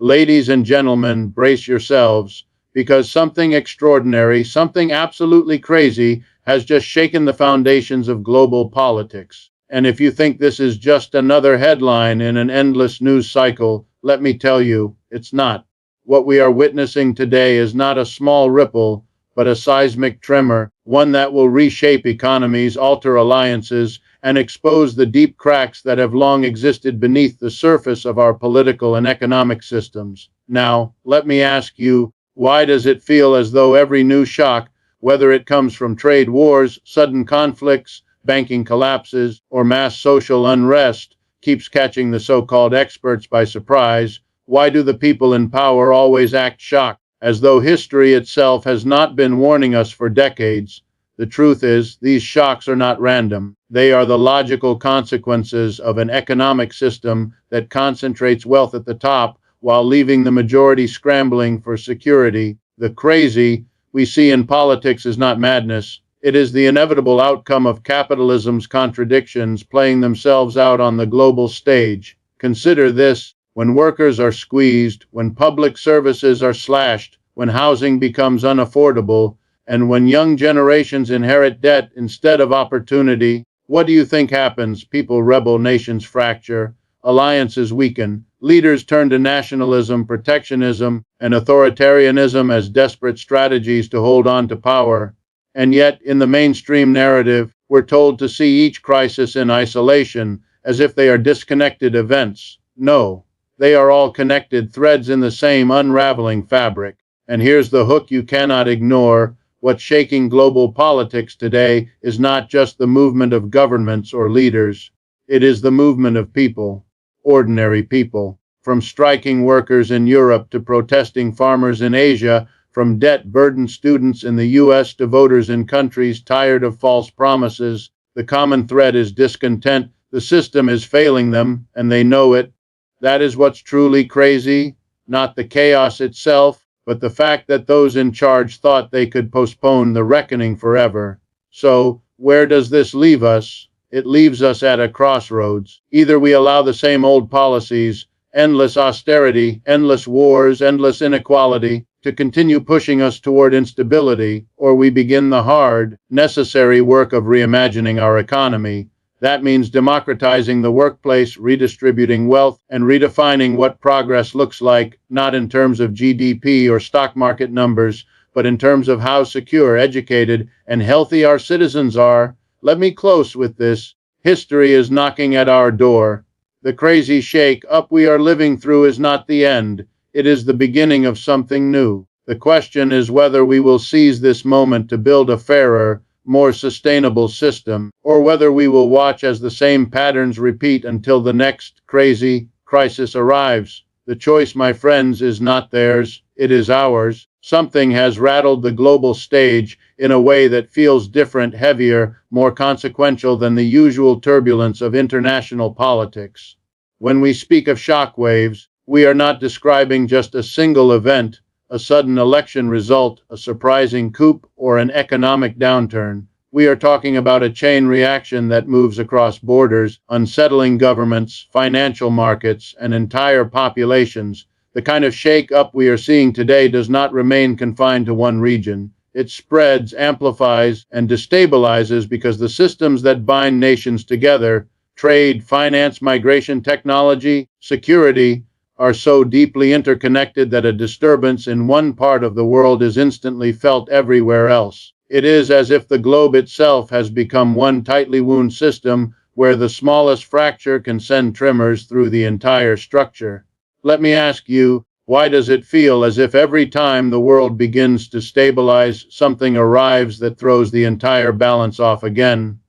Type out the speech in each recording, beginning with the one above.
Ladies and gentlemen, brace yourselves, because something extraordinary, something absolutely crazy, has just shaken the foundations of global politics. And if you think this is just another headline in an endless news cycle, let me tell you, it's not. What we are witnessing today is not a small ripple, but a seismic tremor, one that will reshape economies, alter alliances, and expose the deep cracks that have long existed beneath the surface of our political and economic systems. Now, let me ask you, why does it feel as though every new shock, whether it comes from trade wars, sudden conflicts, banking collapses, or mass social unrest, keeps catching the so-called experts by surprise? Why do the people in power always act shocked, as though history itself has not been warning us for decades? The truth is, these shocks are not random. They are the logical consequences of an economic system that concentrates wealth at the top while leaving the majority scrambling for security. The crazy we see in politics is not madness. It is the inevitable outcome of capitalism's contradictions playing themselves out on the global stage. Consider this: when workers are squeezed, when public services are slashed, when housing becomes unaffordable, and when young generations inherit debt instead of opportunity, what do you think happens? People rebel, nations fracture, alliances weaken, leaders turn to nationalism, protectionism, and authoritarianism as desperate strategies to hold on to power. And yet, in the mainstream narrative, we're told to see each crisis in isolation, as if they are disconnected events. No, they are all connected threads in the same unraveling fabric. And here's the hook you cannot ignore: what's shaking global politics today is not just the movement of governments or leaders. It is the movement of people, ordinary people. From striking workers in Europe to protesting farmers in Asia, from debt-burdened students in the U.S. to voters in countries tired of false promises, the common thread is discontent. The system is failing them, and they know it. That is what's truly crazy, not the chaos itself, but the fact that those in charge thought they could postpone the reckoning forever. So, where does this leave us? It leaves us at a crossroads. Either we allow the same old policies, endless austerity, endless wars, endless inequality, to continue pushing us toward instability, or we begin the hard, necessary work of reimagining our economy. That means democratizing the workplace, redistributing wealth, and redefining what progress looks like, not in terms of GDP or stock market numbers, but in terms of how secure, educated, and healthy our citizens are. Let me close with this: history is knocking at our door. The crazy shake-up we are living through is not the end. It is the beginning of something new. The question is whether we will seize this moment to build a fairer, more sustainable system, or whether we will watch as the same patterns repeat until the next crazy crisis arrives. The choice, my friends, is not theirs, it is ours. Something has rattled the global stage in a way that feels different, heavier, more consequential than the usual turbulence of international politics. When we speak of shockwaves, we are not describing just a single event, a sudden election result, a surprising coup, or an economic downturn. We are talking about a chain reaction that moves across borders, unsettling governments, financial markets, and entire populations. The kind of shake-up we are seeing today does not remain confined to one region. It spreads, amplifies, and destabilizes because the systems that bind nations together, trade, finance, migration, technology, security, are so deeply interconnected that a disturbance in one part of the world is instantly felt everywhere else. It is as if the globe itself has become one tightly wound system where the smallest fracture can send tremors through the entire structure. Let me ask you, why does it feel as if every time the world begins to stabilize, something arrives that throws the entire balance off again?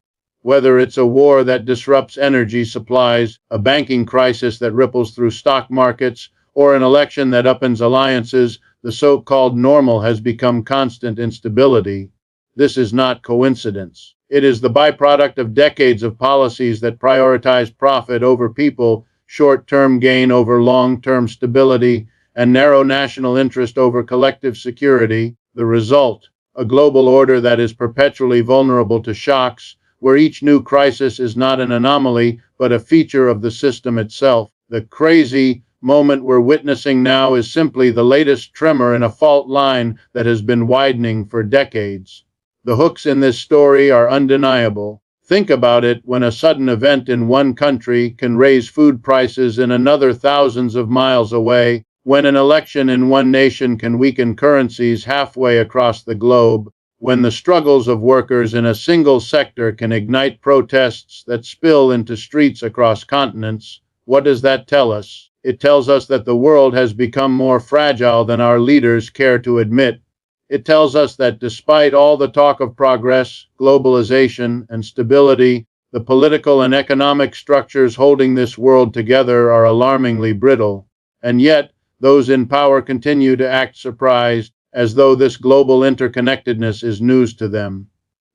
Whether it's a war that disrupts energy supplies, a banking crisis that ripples through stock markets, or an election that upends alliances, the so-called normal has become constant instability. This is not coincidence. It is the byproduct of decades of policies that prioritize profit over people, short-term gain over long-term stability, and narrow national interest over collective security. The result: a global order that is perpetually vulnerable to shocks, where each new crisis is not an anomaly, but a feature of the system itself. The crazy moment we're witnessing now is simply the latest tremor in a fault line that has been widening for decades. The hooks in this story are undeniable. Think about it: when a sudden event in one country can raise food prices in another thousands of miles away, when an election in one nation can weaken currencies halfway across the globe, when the struggles of workers in a single sector can ignite protests that spill into streets across continents, what does that tell us? It tells us that the world has become more fragile than our leaders care to admit. It tells us that despite all the talk of progress, globalization, and stability, the political and economic structures holding this world together are alarmingly brittle. And yet, those in power continue to act surprised, as though this global interconnectedness is news to them.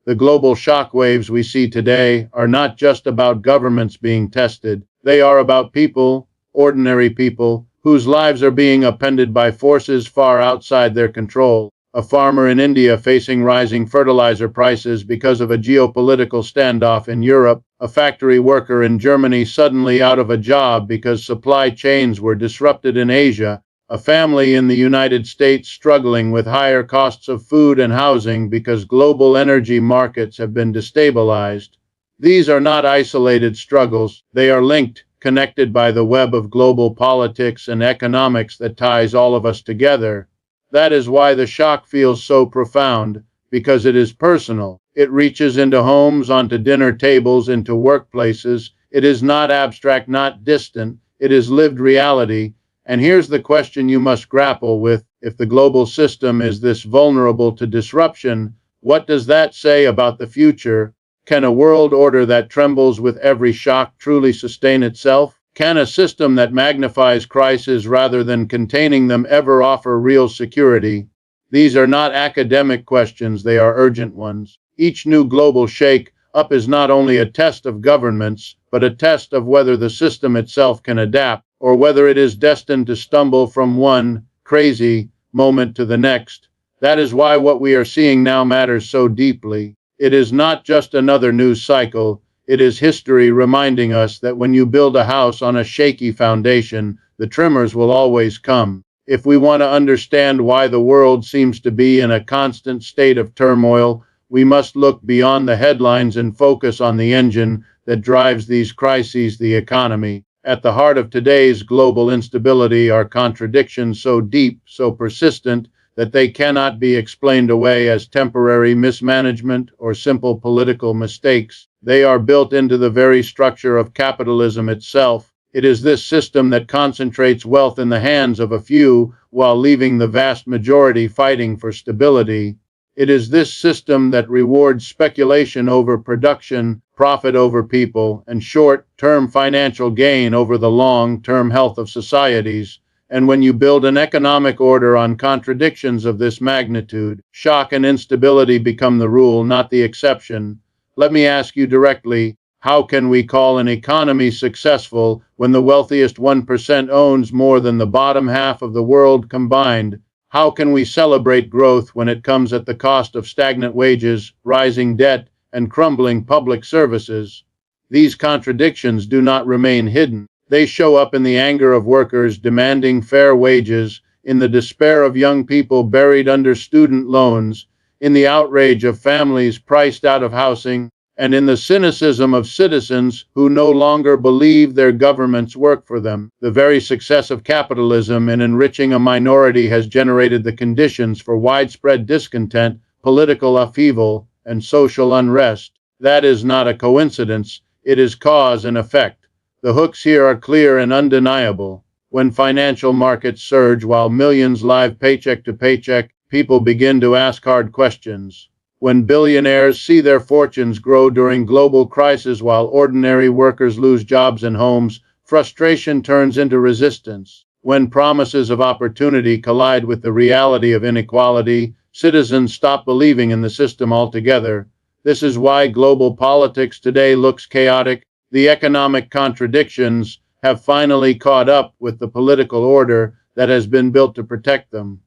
The global shockwaves we see today are not just about governments being tested. They are about people, ordinary people, whose lives are being upended by forces far outside their control. A farmer in India facing rising fertilizer prices because of a geopolitical standoff in Europe, a factory worker in Germany suddenly out of a job because supply chains were disrupted in Asia, a family in the United States struggling with higher costs of food and housing because global energy markets have been destabilized. These are not isolated struggles. They are linked, connected by the web of global politics and economics that ties all of us together. That is why the shock feels so profound, because it is personal. It reaches into homes, onto dinner tables, into workplaces. It is not abstract, not distant. It is lived reality. And here's the question you must grapple with: if the global system is this vulnerable to disruption, what does that say about the future? Can a world order that trembles with every shock truly sustain itself? Can a system that magnifies crises rather than containing them ever offer real security? These are not academic questions, they are urgent ones. Each new global shake-up is not only a test of governments, but a test of whether the system itself can adapt, or whether it is destined to stumble from one crazy moment to the next. That is why what we are seeing now matters so deeply. It is not just another news cycle. It is history reminding us that when you build a house on a shaky foundation, the tremors will always come. If we want to understand why the world seems to be in a constant state of turmoil, we must look beyond the headlines and focus on the engine that drives these crises, the economy. At the heart of today's global instability are contradictions so deep, so persistent, that they cannot be explained away as temporary mismanagement or simple political mistakes. They are built into the very structure of capitalism itself. It is this system that concentrates wealth in the hands of a few while leaving the vast majority fighting for stability. It is this system that rewards speculation over production, profit over people, and short-term financial gain over the long-term health of societies. And when you build an economic order on contradictions of this magnitude, shock and instability become the rule, not the exception. Let me ask you directly, how can we call an economy successful when the wealthiest 1% owns more than the bottom half of the world combined? How can we celebrate growth when it comes at the cost of stagnant wages, rising debt, and crumbling public services? These contradictions do not remain hidden. They show up in the anger of workers demanding fair wages, in the despair of young people buried under student loans, in the outrage of families priced out of housing, and in the cynicism of citizens who no longer believe their governments work for them. The very success of capitalism in enriching a minority has generated the conditions for widespread discontent, political upheaval, and social unrest. That is not a coincidence, it is cause and effect. The hooks here are clear and undeniable. When financial markets surge while millions live paycheck to paycheck, people begin to ask hard questions. When billionaires see their fortunes grow during global crises while ordinary workers lose jobs and homes, frustration turns into resistance. When promises of opportunity collide with the reality of inequality, citizens stop believing in the system altogether. This is why global politics today looks chaotic. The economic contradictions have finally caught up with the political order that has been built to protect them.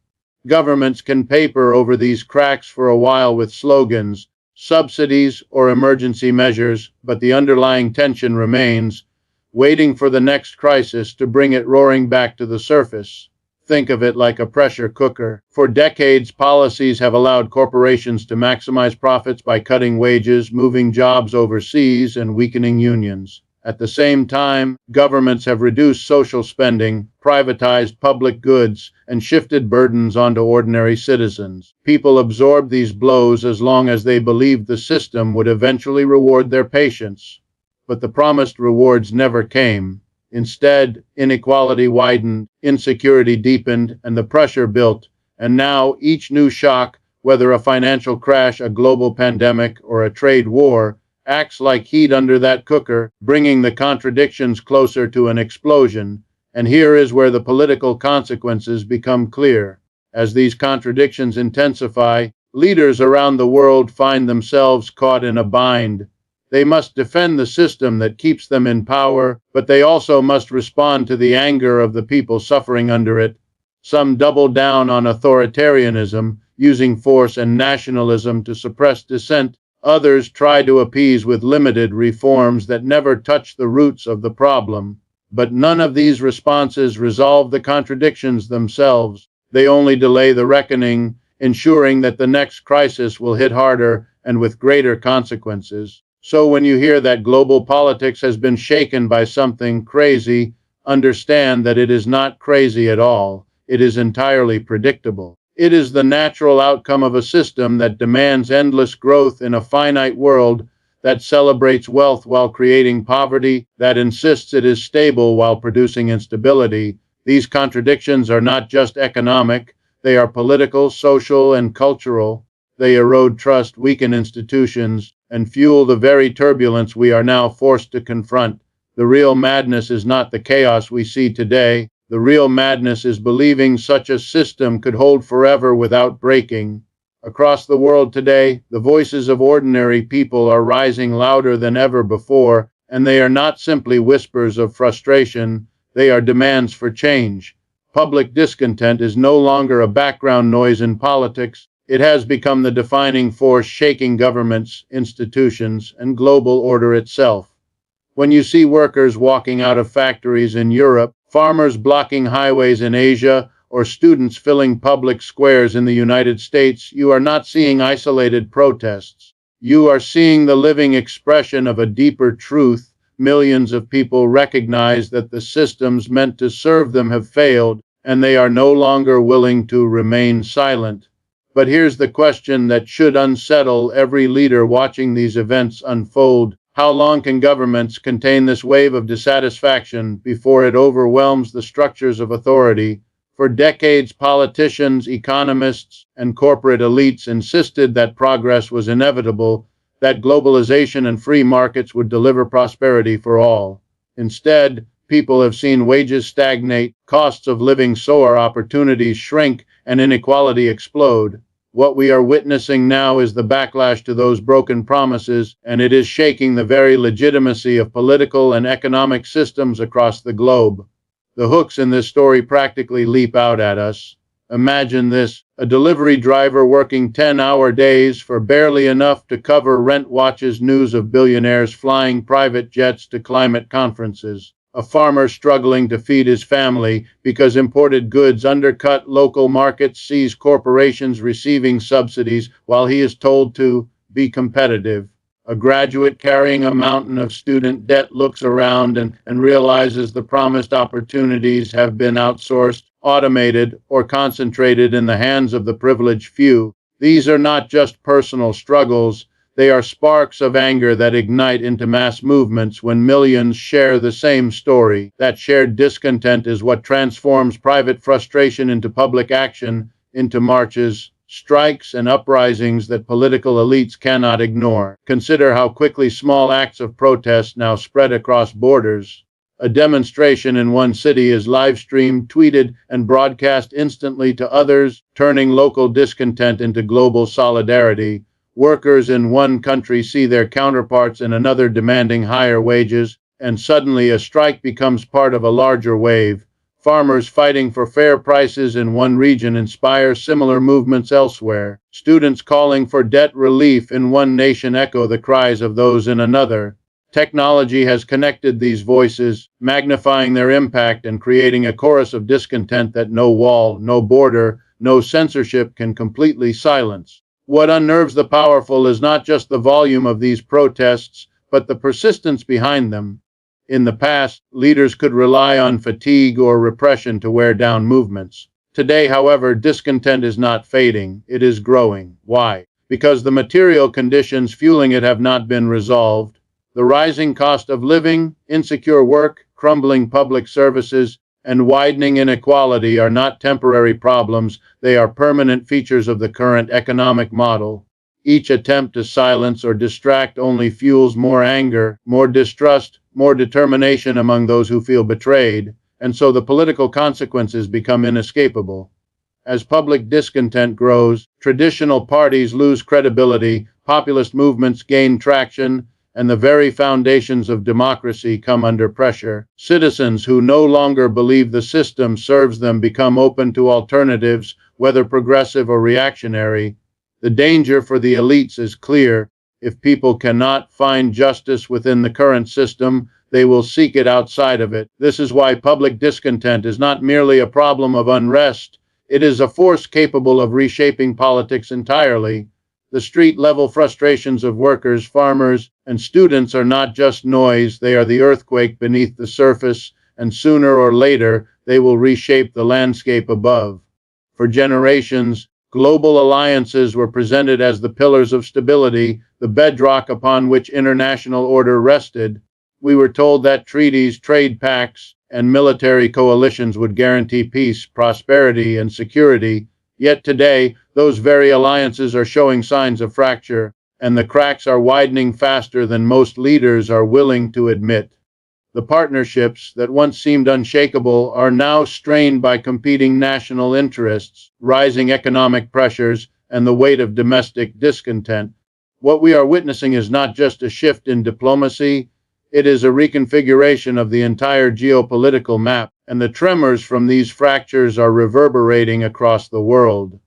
Governments can paper over these cracks for a while with slogans, subsidies, or emergency measures, but the underlying tension remains. waiting for the next crisis to bring it roaring back to the surface. Think of it like a pressure cooker. For decades, policies have allowed corporations to maximize profits by cutting wages, moving jobs overseas, and weakening unions. At the same time, governments have reduced social spending, privatized public goods, and shifted burdens onto ordinary citizens. People absorbed these blows as long as they believed the system would eventually reward their patience. But the promised rewards never came. Instead, inequality widened, insecurity deepened, and the pressure built. And now, each new shock, whether a financial crash, a global pandemic, or a trade war, acts like heat under that cooker, bringing the contradictions closer to an explosion. And here is where the political consequences become clear. As these contradictions intensify, leaders around the world find themselves caught in a bind. They must defend the system that keeps them in power, but they also must respond to the anger of the people suffering under it. Some double down on authoritarianism, using force and nationalism to suppress dissent. Others try to appease with limited reforms that never touch the roots of the problem. But none of these responses resolve the contradictions themselves. They only delay the reckoning, ensuring that the next crisis will hit harder and with greater consequences. So when you hear that global politics has been shaken by something crazy, understand that it is not crazy at all. It is entirely predictable. It is the natural outcome of a system that demands endless growth in a finite world, that celebrates wealth while creating poverty, that insists it is stable while producing instability. These contradictions are not just economic, they are political, social, and cultural. They erode trust, weaken institutions, and fuel the very turbulence we are now forced to confront. The real madness is not the chaos we see today. The real madness is believing such a system could hold forever without breaking. Across the world today, the voices of ordinary people are rising louder than ever before, and they are not simply whispers of frustration, they are demands for change. Public discontent is no longer a background noise in politics. It has become the defining force shaking governments, institutions, and global order itself. When you see workers walking out of factories in Europe, farmers blocking highways in Asia, or students filling public squares in the United States, you are not seeing isolated protests. You are seeing the living expression of a deeper truth. Millions of people recognize that the systems meant to serve them have failed, and they are no longer willing to remain silent. But here's the question that should unsettle every leader watching these events unfold. How long can governments contain this wave of dissatisfaction before it overwhelms the structures of authority? For decades, politicians, economists, and corporate elites insisted that progress was inevitable, that globalization and free markets would deliver prosperity for all. Instead, people have seen wages stagnate, costs of living soar, opportunities shrink, and inequality explode. What we are witnessing now is the backlash to those broken promises, and it is shaking the very legitimacy of political and economic systems across the globe. The hooks in this story practically leap out at us. Imagine this: a delivery driver working 10-hour days for barely enough to cover rent watches news of billionaires flying private jets to climate conferences. A farmer struggling to feed his family because imported goods undercut local markets, sees corporations receiving subsidies while he is told to be competitive. A graduate carrying a mountain of student debt looks around and realizes the promised opportunities have been outsourced, automated, or concentrated in the hands of the privileged few. These are not just personal struggles. They are sparks of anger that ignite into mass movements when millions share the same story. That shared discontent is what transforms private frustration into public action, into marches, strikes, and uprisings that political elites cannot ignore. Consider how quickly small acts of protest now spread across borders. A demonstration in one city is live-streamed, tweeted, and broadcast instantly to others, turning local discontent into global solidarity. Workers in one country see their counterparts in another demanding higher wages, and suddenly a strike becomes part of a larger wave. Farmers fighting for fair prices in one region inspire similar movements elsewhere. Students calling for debt relief in one nation echo the cries of those in another. Technology has connected these voices, magnifying their impact and creating a chorus of discontent that no wall, no border, no censorship can completely silence. What unnerves the powerful is not just the volume of these protests, but the persistence behind them. In the past, leaders could rely on fatigue or repression to wear down movements. Today, however, discontent is not fading, it is growing. Why? Because the material conditions fueling it have not been resolved. The rising cost of living, insecure work, crumbling public services, and widening inequality are not temporary problems, they are permanent features of the current economic model. Each attempt to silence or distract only fuels more anger, more distrust, more determination among those who feel betrayed, and so the political consequences become inescapable. As public discontent grows, traditional parties lose credibility, populist movements gain traction, and the very foundations of democracy come under pressure. Citizens who no longer believe the system serves them become open to alternatives, whether progressive or reactionary. The danger for the elites is clear. If people cannot find justice within the current system, they will seek it outside of it. This is why public discontent is not merely a problem of unrest, it is a force capable of reshaping politics entirely. The street-level frustrations of workers, farmers, and students are not just noise, they are the earthquake beneath the surface, and sooner or later, they will reshape the landscape above. For generations, global alliances were presented as the pillars of stability, the bedrock upon which international order rested. We were told that treaties, trade pacts, and military coalitions would guarantee peace, prosperity, and security. Yet today, those very alliances are showing signs of fracture, and the cracks are widening faster than most leaders are willing to admit. The partnerships that once seemed unshakable are now strained by competing national interests, rising economic pressures, and the weight of domestic discontent. What we are witnessing is not just a shift in diplomacy, it is a reconfiguration of the entire geopolitical map, and the tremors from these fractures are reverberating across the world.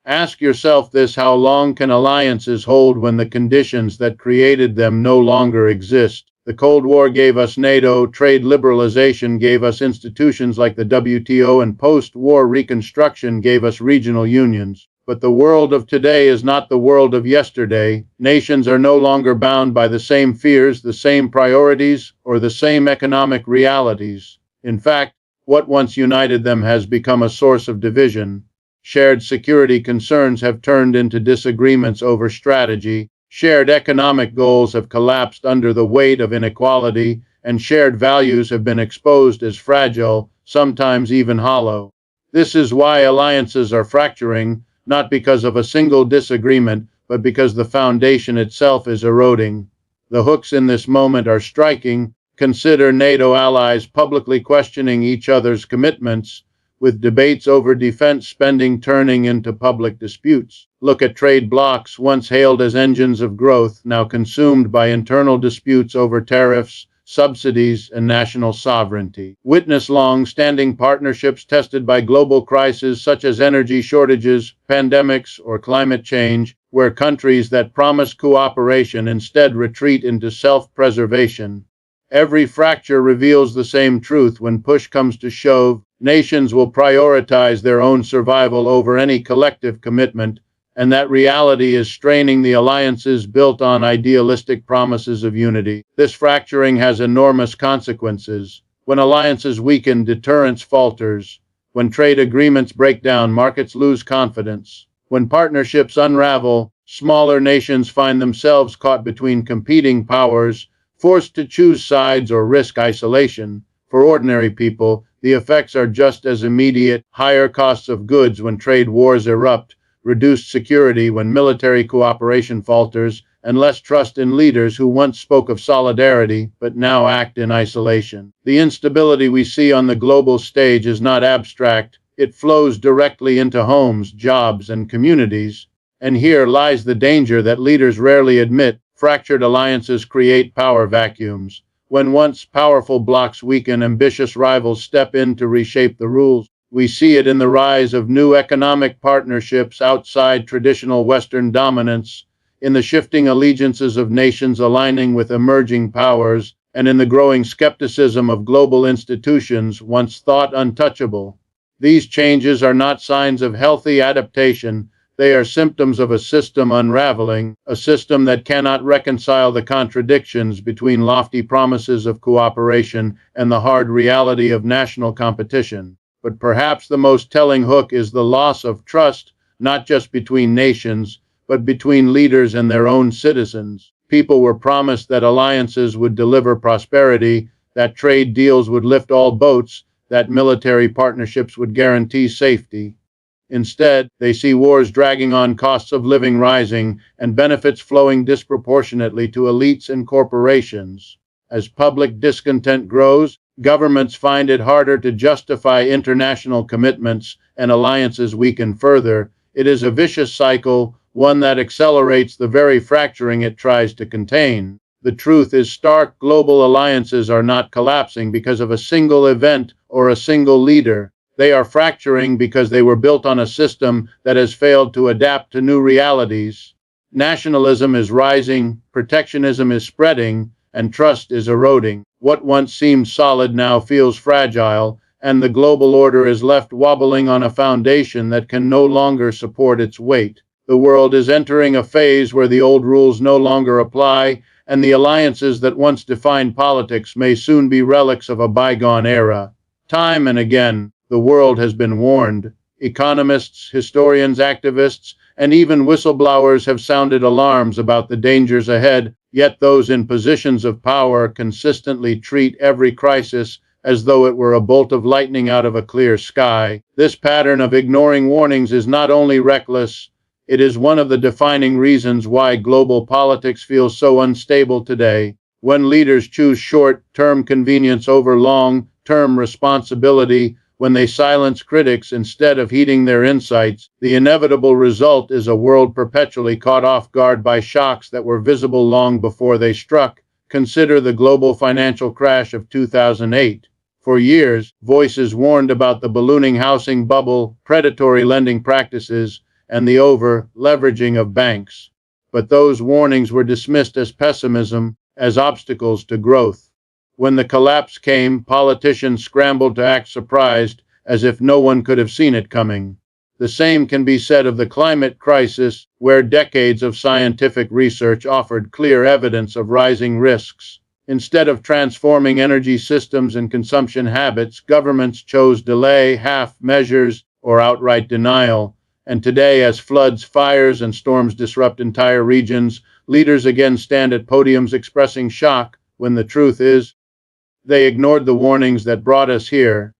Ask yourself this: how long can alliances hold when the conditions that created them no longer exist? The Cold War gave us NATO, trade liberalization gave us institutions like the WTO, and post-war reconstruction gave us regional unions. But the world of today is not the world of yesterday. Nations are no longer bound by the same fears, the same priorities, or the same economic realities. In fact, what once united them has become a source of division. Shared security concerns have turned into disagreements over strategy. Shared economic goals have collapsed under the weight of inequality, and shared values have been exposed as fragile, sometimes even hollow. This is why alliances are fracturing, not because of a single disagreement, but because the foundation itself is eroding. The hooks in this moment are striking. Consider NATO allies publicly questioning each other's commitments, with debates over defense spending turning into public disputes. Look at trade blocs once hailed as engines of growth, now consumed by internal disputes over tariffs, subsidies, and national sovereignty. Witness long-standing partnerships tested by global crises such as energy shortages, pandemics, or climate change, where countries that promise cooperation instead retreat into self-preservation. Every fracture reveals the same truth: when push comes to shove, nations will prioritize their own survival over any collective commitment, and that reality is straining the alliances built on idealistic promises of unity. This fracturing has enormous consequences. When alliances weaken, deterrence falters. When trade agreements break down, markets lose confidence. When partnerships unravel, smaller nations find themselves caught between competing powers, forced to choose sides or risk isolation. For ordinary people, the effects are just as immediate: higher costs of goods when trade wars erupt, reduced security when military cooperation falters, and less trust in leaders who once spoke of solidarity but now act in isolation. The instability we see on the global stage is not abstract, it flows directly into homes, jobs, and communities. And here lies the danger that leaders rarely admit: fractured alliances create power vacuums. When once powerful blocs weaken, ambitious rivals step in to reshape the rules. We see it in the rise of new economic partnerships outside traditional Western dominance, in the shifting allegiances of nations aligning with emerging powers, and in the growing skepticism of global institutions once thought untouchable. These changes are not signs of healthy adaptation, they are symptoms of a system unraveling, a system that cannot reconcile the contradictions between lofty promises of cooperation and the hard reality of national competition. But perhaps the most telling hook is the loss of trust, not just between nations, but between leaders and their own citizens. People were promised that alliances would deliver prosperity, that trade deals would lift all boats, that military partnerships would guarantee safety. Instead, they see wars dragging on, costs of living rising, and benefits flowing disproportionately to elites and corporations. As public discontent grows, governments find it harder to justify international commitments, and alliances weaken further. It is a vicious cycle, one that accelerates the very fracturing it tries to contain. The truth is stark: global alliances are not collapsing because of a single event or a single leader. They are fracturing because they were built on a system that has failed to adapt to new realities. Nationalism is rising, protectionism is spreading, and trust is eroding. What once seemed solid now feels fragile, and the global order is left wobbling on a foundation that can no longer support its weight. The world is entering a phase where the old rules no longer apply, and the alliances that once defined politics may soon be relics of a bygone era. Time and again, the world has been warned. Economists, historians, activists, and even whistleblowers have sounded alarms about the dangers ahead, yet those in positions of power consistently treat every crisis as though it were a bolt of lightning out of a clear sky. This pattern of ignoring warnings is not only reckless, it is one of the defining reasons why global politics feels so unstable today. When leaders choose short-term convenience over long-term responsibility, when they silence critics instead of heeding their insights, the inevitable result is a world perpetually caught off guard by shocks that were visible long before they struck. Consider the global financial crash of 2008. For years, voices warned about the ballooning housing bubble, predatory lending practices, and the over-leveraging of banks. But those warnings were dismissed as pessimism, as obstacles to growth. When the collapse came, politicians scrambled to act surprised, as if no one could have seen it coming. The same can be said of the climate crisis, where decades of scientific research offered clear evidence of rising risks. Instead of transforming energy systems and consumption habits, governments chose delay, half measures, or outright denial. And today, as floods, fires, and storms disrupt entire regions, leaders again stand at podiums expressing shock, when the truth is, they ignored the warnings that brought us here.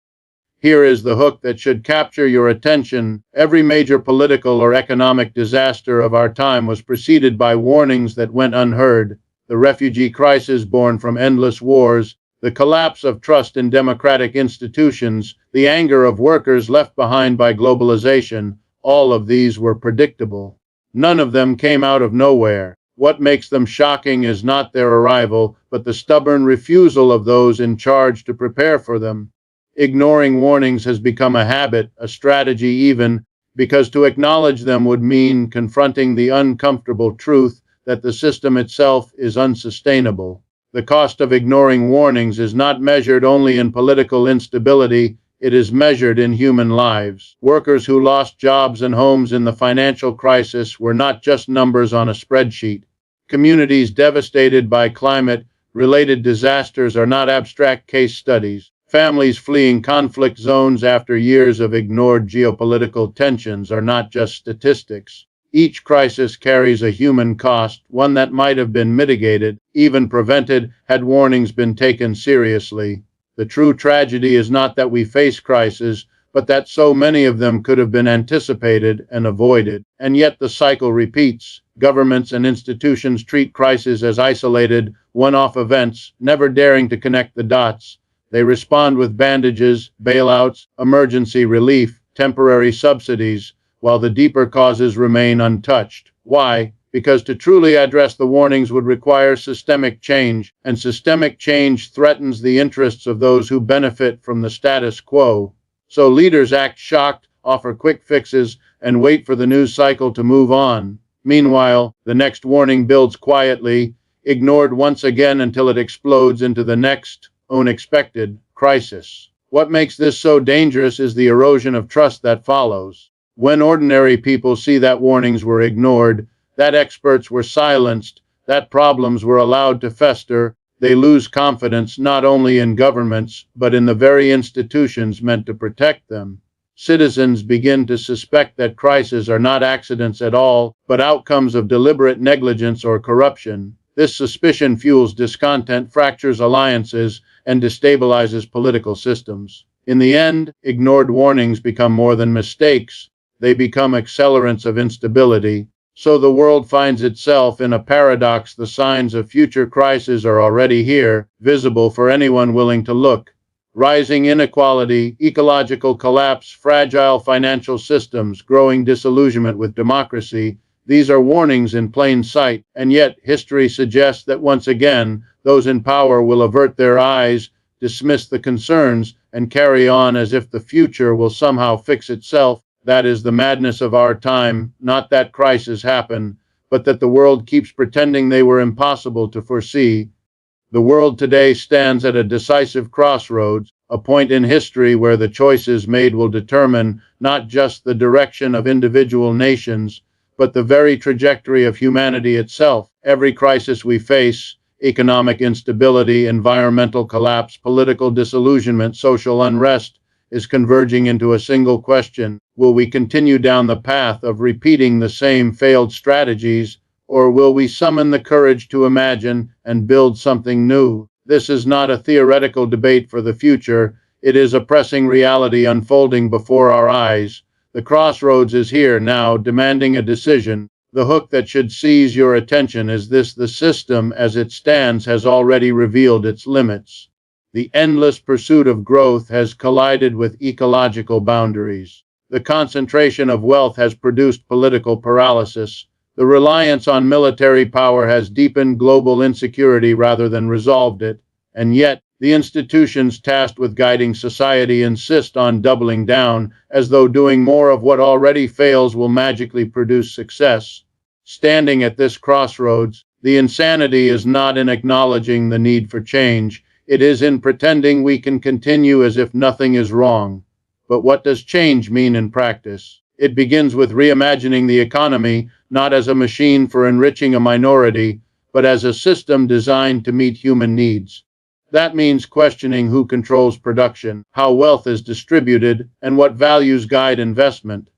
Here is the hook that should capture your attention. Every major political or economic disaster of our time was preceded by warnings that went unheard. The refugee crisis born from endless wars, the collapse of trust in democratic institutions, the anger of workers left behind by globalization, all of these were predictable. None of them came out of nowhere. What makes them shocking is not their arrival, but the stubborn refusal of those in charge to prepare for them. Ignoring warnings has become a habit, a strategy even, because to acknowledge them would mean confronting the uncomfortable truth that the system itself is unsustainable. The cost of ignoring warnings is not measured only in political instability, it is measured in human lives. Workers who lost jobs and homes in the financial crisis were not just numbers on a spreadsheet. Communities devastated by climate-related disasters are not abstract case studies. Families fleeing conflict zones after years of ignored geopolitical tensions are not just statistics. Each crisis carries a human cost, one that might have been mitigated, even prevented, had warnings been taken seriously. The true tragedy is not that we face crises, but that so many of them could have been anticipated and avoided. And yet the cycle repeats. Governments and institutions treat crises as isolated, one-off events, never daring to connect the dots. They respond with bandages, bailouts, emergency relief, temporary subsidies, while the deeper causes remain untouched. Why? Because to truly address the warnings would require systemic change, and systemic change threatens the interests of those who benefit from the status quo. So leaders act shocked, offer quick fixes, and wait for the news cycle to move on. Meanwhile, the next warning builds quietly, ignored once again until it explodes into the next, unexpected, crisis. What makes this so dangerous is the erosion of trust that follows. When ordinary people see that warnings were ignored, that experts were silenced, that problems were allowed to fester, they lose confidence not only in governments, but in the very institutions meant to protect them. Citizens begin to suspect that crises are not accidents at all, but outcomes of deliberate negligence or corruption. This suspicion fuels discontent, fractures alliances, and destabilizes political systems. In the end, ignored warnings become more than mistakes. They become accelerants of instability. So the world finds itself in a paradox. The signs of future crises are already here, visible for anyone willing to look. Rising inequality, ecological collapse, fragile financial systems, growing disillusionment with democracy. These are warnings in plain sight, and yet history suggests that once again, those in power will avert their eyes, dismiss the concerns, and carry on as if the future will somehow fix itself. That is the madness of our time, not that crises happen, but that the world keeps pretending they were impossible to foresee. The world today stands at a decisive crossroads, a point in history where the choices made will determine not just the direction of individual nations, but the very trajectory of humanity itself. Every crisis we face, economic instability, environmental collapse, political disillusionment, social unrest, is converging into a single question. Will we continue down the path of repeating the same failed strategies, or will we summon the courage to imagine and build something new? This is not a theoretical debate for the future. It is a pressing reality unfolding before our eyes. The crossroads is here now, demanding a decision. The hook that should seize your attention is this: the system as it stands has already revealed its limits. The endless pursuit of growth has collided with ecological boundaries. The concentration of wealth has produced political paralysis. The reliance on military power has deepened global insecurity rather than resolved it. And yet, the institutions tasked with guiding society insist on doubling down, as though doing more of what already fails will magically produce success. Standing at this crossroads, the insanity is not in acknowledging the need for change. It is in pretending we can continue as if nothing is wrong. But what does change mean in practice? It begins with reimagining the economy, not as a machine for enriching a minority, but as a system designed to meet human needs. That means questioning who controls production, how wealth is distributed, and what values guide investment.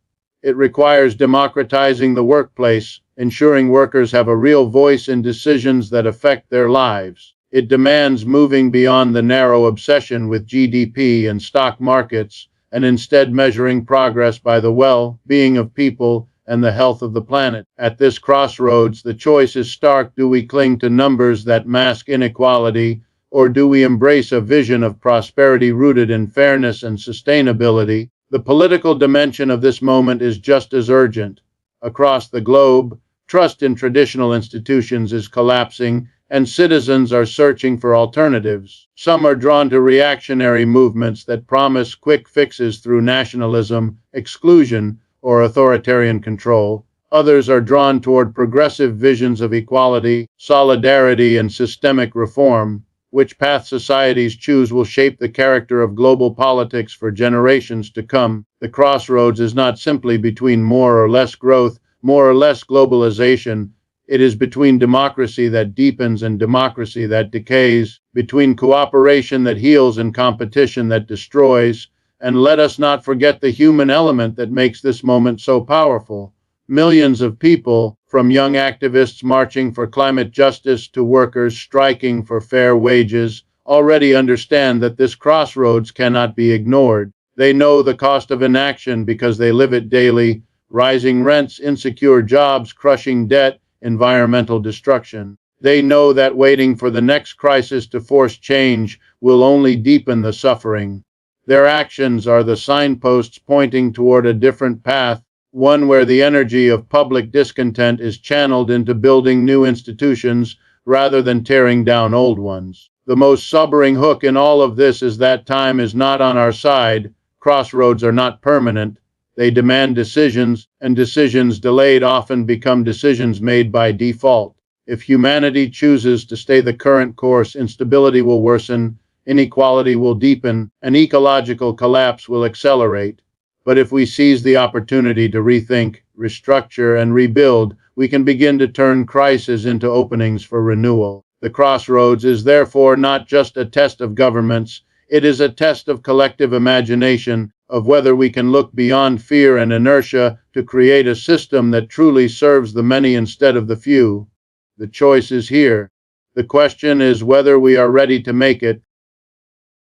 It requires democratizing the workplace, ensuring workers have a real voice in decisions that affect their lives. It demands moving beyond the narrow obsession with GDP and stock markets, and instead measuring progress by the well-being of people and the health of the planet. At this crossroads, the choice is stark. Do we cling to numbers that mask inequality, or do we embrace a vision of prosperity rooted in fairness and sustainability? The political dimension of this moment is just as urgent. Across the globe, trust in traditional institutions is collapsing, and citizens are searching for alternatives. Some are drawn to reactionary movements that promise quick fixes through nationalism, exclusion, or authoritarian control. Others are drawn toward progressive visions of equality, solidarity, and systemic reform. Which path societies choose will shape the character of global politics for generations to come. The crossroads is not simply between more or less growth, more or less globalization. It is between democracy that deepens and democracy that decays, between cooperation that heals and competition that destroys. And let us not forget the human element that makes this moment so powerful. Millions of people, from young activists marching for climate justice to workers striking for fair wages, already understand that this crossroads cannot be ignored. They know the cost of inaction because they live it daily: rising rents, insecure jobs, crushing debt, environmental destruction. They know that waiting for the next crisis to force change will only deepen the suffering. Their actions are the signposts pointing toward a different path, one where the energy of public discontent is channeled into building new institutions rather than tearing down old ones. The most sobering hook in all of this is that time is not on our side. Crossroads are not permanent. They demand decisions, and decisions delayed often become decisions made by default. If humanity chooses to stay the current course, instability will worsen, inequality will deepen, and ecological collapse will accelerate. But if we seize the opportunity to rethink, restructure, and rebuild, we can begin to turn crises into openings for renewal. The crossroads is therefore not just a test of governments, it is a test of collective imagination, of whether we can look beyond fear and inertia to create a system that truly serves the many instead of the few. The choice is here. The question is whether we are ready to make it,